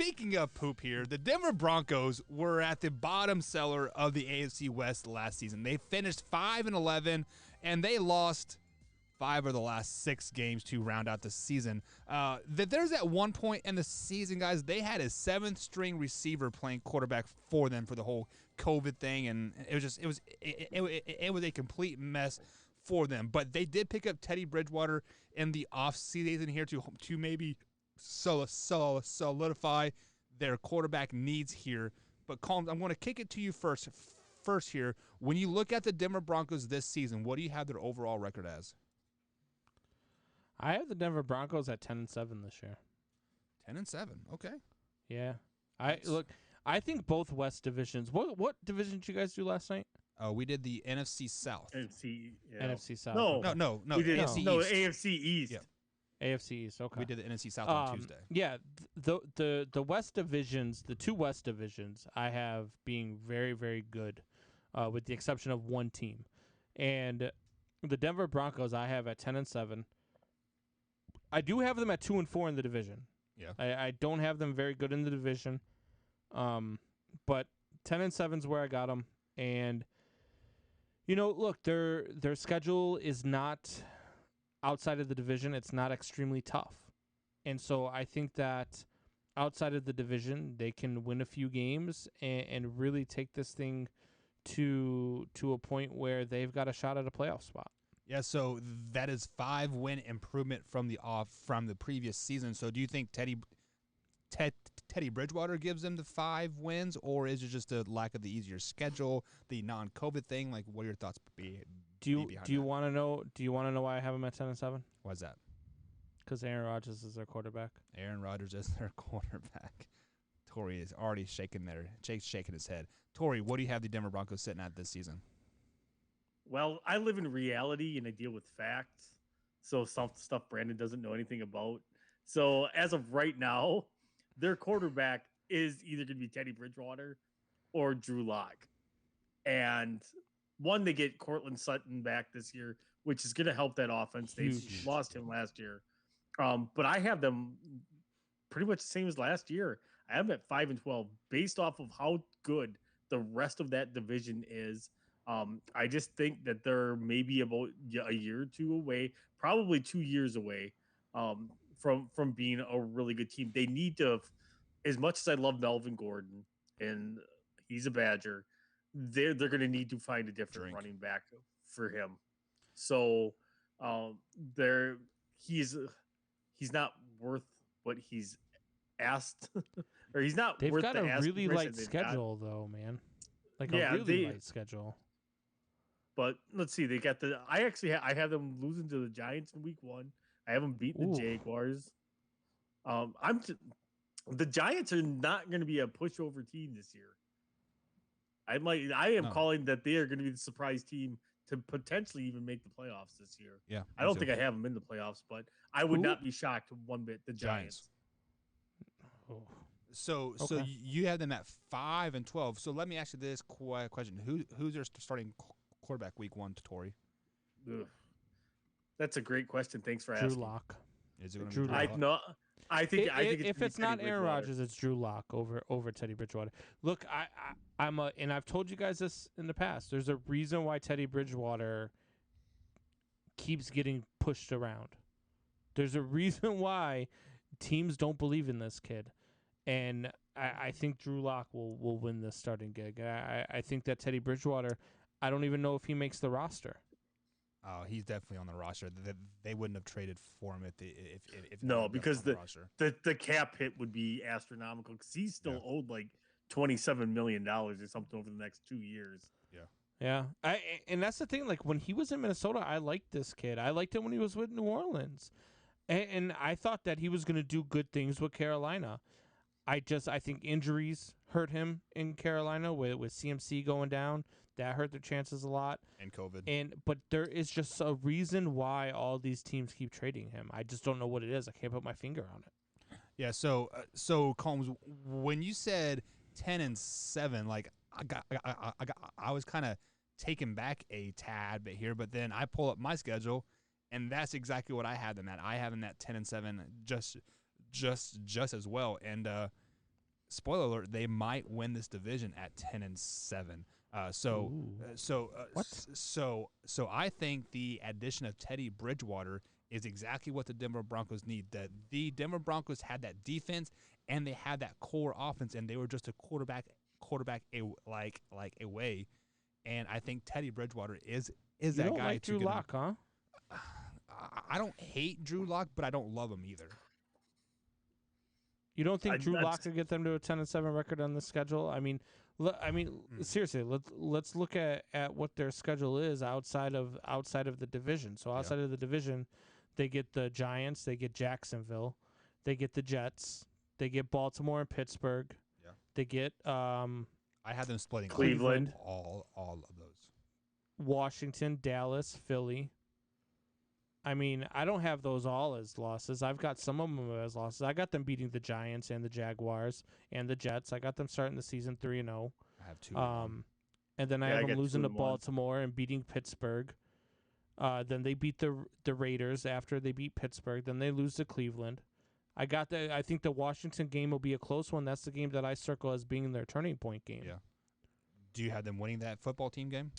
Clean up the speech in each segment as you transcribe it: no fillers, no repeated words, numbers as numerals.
speaking of poop here, the Denver Broncos were at the bottom cellar of the AFC West last season. They finished 5-11, and they lost 5 of the last 6 games to round out the season. There's at one point in the season, guys, they had a 7th-string receiver playing quarterback for them for the whole COVID thing, and it was a complete mess for them. But they did pick up Teddy Bridgewater in the offseason here to maybe solidify their quarterback needs here. But Colm, I'm going to kick it to you first here. When you look at the Denver Broncos this season, what do you have their overall record as? I have the Denver Broncos at 10-7 this year. 10-7, okay. Yeah, I think both West divisions. What division did you guys do last night? We did the NFC South. NFC South. No. We did AFC East. AFC East. Yeah. AFC East. Okay. We did the NFC South on Tuesday. Yeah, the West divisions, the 2 West divisions, I have being very, very good, with the exception of one team, and the Denver Broncos I have at 10-7. I do have them at 2-4 in the division. Yeah, I don't have them very good in the division, but 10-7 is where I got them, and look, their schedule is not outside of the division. It's not extremely tough, and so I think that outside of the division, they can win a few games and really take this thing to a point where they've got a shot at a playoff spot. Yeah, so that is 5-win improvement from the previous season. So do you think Teddy Bridgewater gives them the 5 wins, or is it just a lack of the easier schedule, the non-COVID thing? Like, what are your thoughts be? Do you want to know? Do you want to know why I have them at 10-7? Why is that? Because Aaron Rodgers is their quarterback. Aaron Rodgers is their quarterback. Tori is already shaking his head. Tori, what do you have the Denver Broncos sitting at this season? Well, I live in reality and I deal with facts. So some stuff Brandon doesn't know anything about. So as of right now, their quarterback is either going to be Teddy Bridgewater or Drew Lock. And one, they get Cortland Sutton back this year, which is going to help that offense. They lost him last year. But I have them pretty much the same as last year. I have them at 5-12 based off of how good the rest of that division is. I just think that they're maybe about a year or 2 away, probably 2 years away from being a really good team. They need to, as much as I love Melvin Gordon and he's a Badger, they're going to need to find a different running back for him. So he's not worth what he's asked, or he's not. They've worth got the a really light schedule, though, man. Like a really light schedule. But let's see, they got I have them losing to the Giants in week 1. I have them beating the Jaguars. The Giants are not going to be a pushover team this year. I am calling that they are going to be the surprise team to potentially even make the playoffs this year. Yeah, I don't think I have them in the playoffs, but I would not be shocked one bit. The Giants. Oh. So you have them at 5-12. So let me ask you this question: Who's their starting quarterback week 1 to Tori? That's a great question. Thanks for asking. Drew Lock. Is it going to be Drew Lock? I think if it's not Aaron Rodgers, it's Drew Lock over Teddy Bridgewater. Look, and I've told you guys this in the past. There's a reason why Teddy Bridgewater keeps getting pushed around. There's a reason why teams don't believe in this kid. And I think Drew Lock will win this starting gig. I think that Teddy Bridgewater, I don't even know if he makes the roster. Oh, he's definitely on the roster. They wouldn't have traded for him if no, because the cap hit would be astronomical because he's still owed like $27 million or something over the next 2 years. Yeah. And that's the thing. Like when he was in Minnesota, I liked this kid. I liked him when he was with New Orleans, and I thought that he was going to do good things with Carolina. I think injuries hurt him in Carolina with CMC going down. That hurt their chances a lot. And COVID. But there is just a reason why all these teams keep trading him. I just don't know what it is. I can't put my finger on it. Yeah, so Combs, when you said 10-7, like I was kind of taken back a tad bit here, but then I pull up my schedule, and that's exactly what I had them at. I have them at 10-7, just as well. And spoiler alert, they might win this division at 10-7. What? So I think the addition of Teddy Bridgewater is exactly what the Denver Broncos need. The Denver Broncos had that defense and they had that core offense, and they were just a quarterback away. And I think Teddy Bridgewater is You that don't guy. like Drew Lock, huh? I don't hate Drew Lock, but I don't love him either. You don't think Drew Lock could get them to a 10-7 record on the schedule? I mean, seriously, let's look at what their schedule is outside of the division. So outside of the division, they get the Giants, they get Jacksonville, they get the Jets, they get Baltimore and Pittsburgh. Yeah. They get I had them splitting Cleveland. all of those. Washington, Dallas, Philly. I mean, I don't have those all as losses. I've got some of them as losses. I got them beating the Giants and the Jaguars and the Jets. I got them starting the season 3-0. I have 2. And then I have them losing to Baltimore and beating Pittsburgh. Then they beat the Raiders after they beat Pittsburgh. Then they lose to Cleveland. I think the Washington game will be a close one. That's the game that I circle as being their turning point game. Yeah. Do you have them winning that football team game?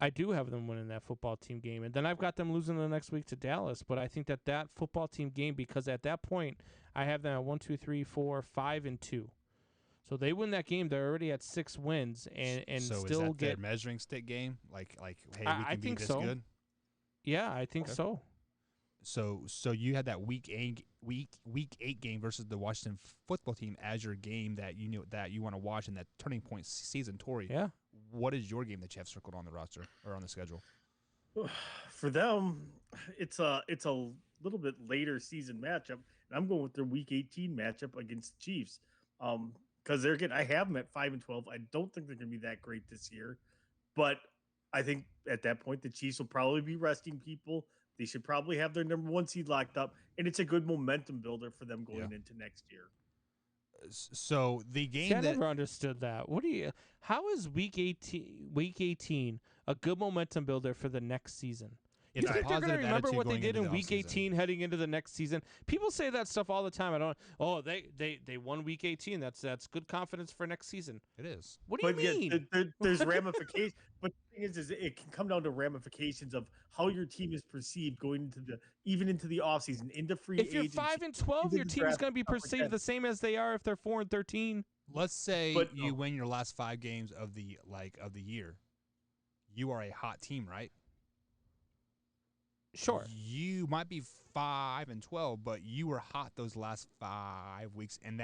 I do have them winning that football team game. And then I've got them losing the next week to Dallas. But I think that football team game, because at that point, I have them at 1, 2, 3, 4, 5, and 2. So they win that game. They're already at 6 wins and so still is that get their measuring stick game. Like hey, we I can be think this so. good. Yeah, I think so. So you had that week 8 game versus the Washington football team as your game that you knew that you want to watch in that turning point season. Tori, Yeah. what is your game that you have circled on the roster or on the schedule? For them, it's a little bit later season matchup, and I'm going with their Week 18 matchup against the Chiefs. Because I have them at 5-12. I don't think they're going to be that great this year, but I think at that point the Chiefs will probably be resting people. They should probably have their number 1 seed locked up, and it's a good momentum builder for them going into next year. So the game See, I never understood that. How is week 18 a good momentum builder for the next season? It's You think they're going to remember what they did in week offseason. 18 heading into the next season? People say that stuff all the time. They won week 18. That's good confidence for next season. It is. What do you mean? There's ramifications, but the thing is it can come down to ramifications of how your team is perceived going into the offseason, into free If you're agency. 5-12, your team is going to be perceived the same as they are if they're 4-13. Let's say you win your last 5 games of the year. You are a hot team, right? Sure. You might be 5-12, but you were hot those last 5 weeks, and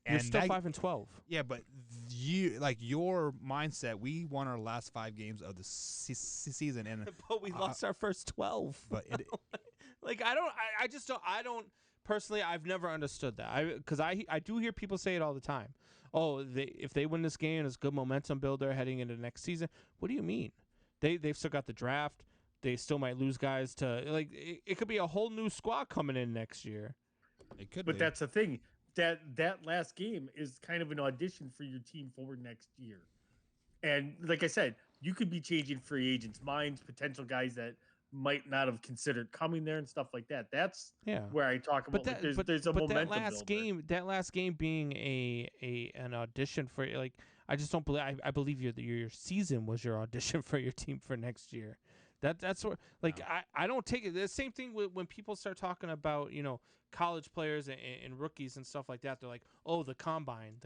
You're still 5-12. Yeah, but your mindset. We won our last 5 games of the season, and but we lost our first 12. But I don't personally. I've never understood that. Because I do hear people say it all the time. Oh, if they win this game, it's good momentum builder heading into the next season. What do you mean? They've still got the draft. They still might lose guys to it could be a whole new squad coming in next year. It could But be. that's the thing. That last game is kind of an audition for your team for next year. And like I said, you could be changing free agents' minds, potential guys that might not have considered coming there and stuff like that. That's where I talk about there's a momentum builder. That last game being an audition for I just don't believe I believe your season was your audition for your team for next year. That's what I don't take it. The same thing when people start talking about college players and rookies and stuff like that. They're like, oh, the combine.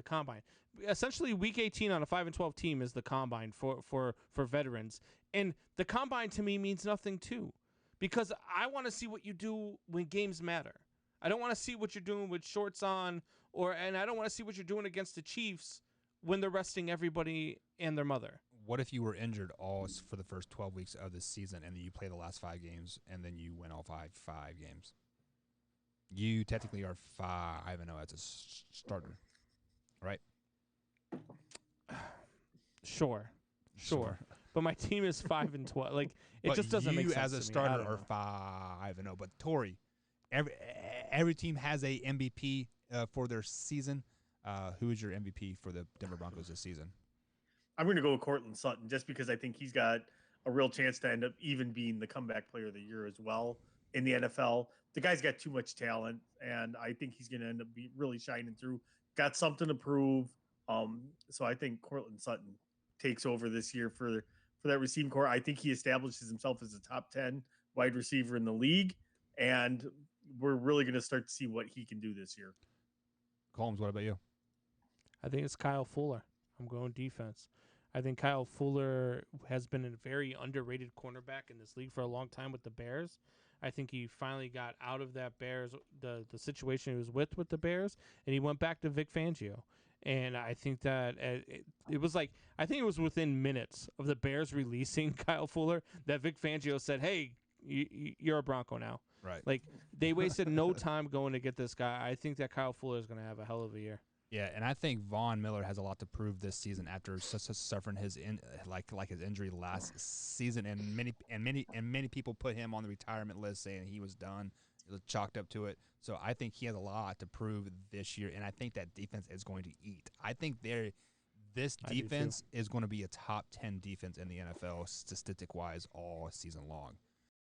Essentially, week 18 on a 5-12 team is the combine for veterans, and the combine to me means nothing too, because I want to see what you do when games matter. I don't want to see what you're doing with shorts on, and I don't want to see what you're doing against the Chiefs when they're resting everybody and their mother. What if you were injured all for the first 12 weeks of the season, and then you play the last 5 games, and then you win all five games? You technically are 5-0 as a starter, right? Sure. But my team is 5-12. It just doesn't make sense. You as a starter are 5-0. But Tori, every team has a MVP for their season. Who is your MVP for the Denver Broncos this season? I'm going to go with Cortland Sutton just because I think he's got a real chance to end up even being the comeback player of the year as well. in the NFL. The guy's got too much talent, and I think he's going to end up really shining through. Got something to prove. So I think Cortland Sutton takes over this year for that receiving core. I think he establishes himself as a top 10 wide receiver in the league, and we're really going to start to see what he can do this year. Combs, what about you? I think it's Kyle Fuller. I'm going defense. I think Kyle Fuller has been a very underrated cornerback in this league for a long time with the Bears. I think he finally got out of that Bears, the situation he was with the Bears, and he went back to Vic Fangio. And I think that it was like, I think it was within minutes of the Bears releasing Kyle Fuller that Vic Fangio said, hey, you're a Bronco now. Right. Like, they wasted no time going to get this guy. I think that Kyle Fuller is going to have a hell of a year. Yeah, and I think Von Miller has a lot to prove this season after suffering his his injury last season, and many people put him on the retirement list saying he was done. It was chalked up to it. So I think he has a lot to prove this year, and I think that defense is going to eat. I think this defense is going to be a top 10 defense in the NFL statistic wise all season long.